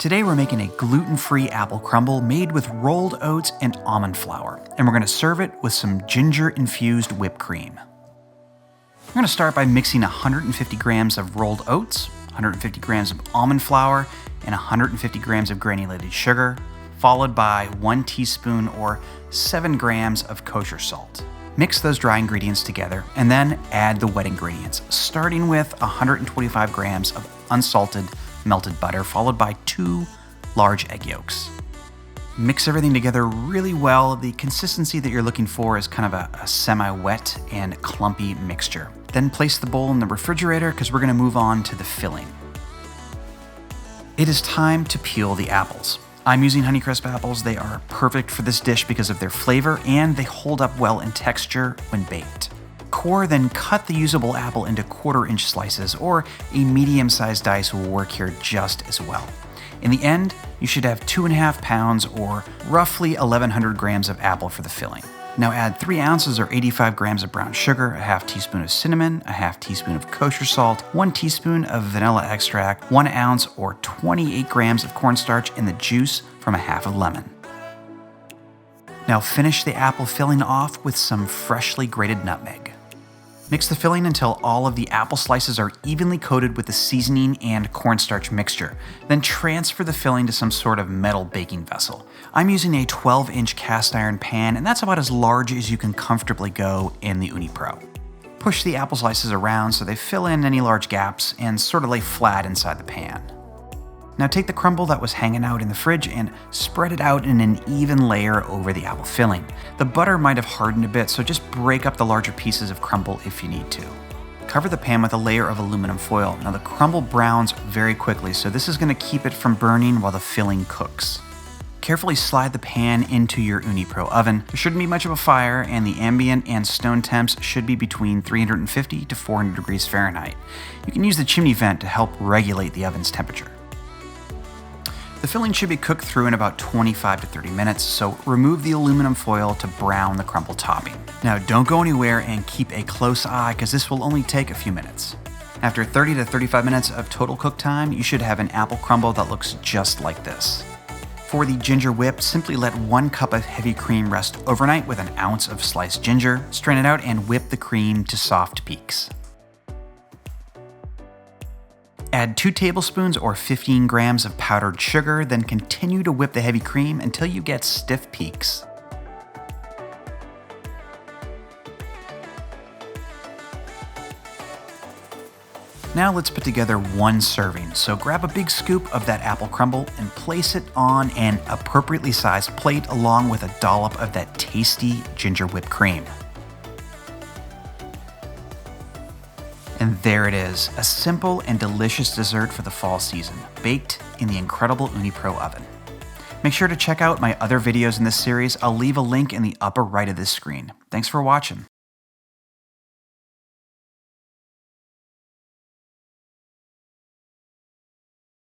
Today we're making a gluten-free apple crumble made with rolled oats and almond flour, and we're going to serve it with some ginger-infused whipped cream. We're going to start by mixing 150 grams of rolled oats, 150 grams of almond flour, and 150 grams of granulated sugar, followed by 1 teaspoon or 7 grams of kosher salt. Mix those dry ingredients together and then add the wet ingredients, starting with 125 grams of unsalted melted butter, followed by 2 large egg yolks. Mix everything together really well. The consistency that you're looking for is kind of a semi-wet and clumpy mixture. Then place the bowl in the refrigerator because we're going to move on to the filling. It is time to peel the apples. I'm using Honeycrisp apples. They are perfect for this dish because of their flavor and they hold up well in texture when baked. Core, then cut the usable apple into 1/4-inch slices, or a medium-sized dice will work here just as well. In the end, you should have 2.5 pounds or roughly 1,100 grams of apple for the filling. Now add 3 ounces or 85 grams of brown sugar, a 1/2 teaspoon of cinnamon, a 1/2 teaspoon of kosher salt, 1 teaspoon of vanilla extract, 1 ounce or 28 grams of cornstarch, and the juice from a 1/2 lemon. Now finish the apple filling off with some freshly grated nutmeg. Mix the filling until all of the apple slices are evenly coated with the seasoning and cornstarch mixture. Then transfer the filling to some sort of metal baking vessel. I'm using a 12-inch cast iron pan, and that's about as large as you can comfortably go in the Ooni Pro. Push the apple slices around so they fill in any large gaps and sort of lay flat inside the pan. Now take the crumble that was hanging out in the fridge and spread it out in an even layer over the apple filling. The butter might have hardened a bit, so just break up the larger pieces of crumble if you need to. Cover the pan with a layer of aluminum foil. Now the crumble browns very quickly, so this is going to keep it from burning while the filling cooks. Carefully slide the pan into your Ooni Pro oven. There shouldn't be much of a fire, and the ambient and stone temps should be between 350 to 400 degrees Fahrenheit. You can use the chimney vent to help regulate the oven's temperature. The filling should be cooked through in about 25 to 30 minutes, so remove the aluminum foil to brown the crumble topping. Now don't go anywhere and keep a close eye because this will only take a few minutes. After 30 to 35 minutes of total cook time, you should have an apple crumble that looks just like this. For the ginger whip, simply let 1 cup of heavy cream rest overnight with 1 ounce of sliced ginger, strain it out and whip the cream to soft peaks. Add 2 tablespoons or 15 grams of powdered sugar, then continue to whip the heavy cream until you get stiff peaks. Now let's put together 1 serving. So grab a big scoop of that apple crumble and place it on an appropriately sized plate along with a dollop of that tasty ginger whipped cream. And there it is, a simple and delicious dessert for the fall season, baked in the incredible Ooni Pro oven. Make sure to check out my other videos in this series. I'll leave a link in the upper right of this screen. Thanks for watching.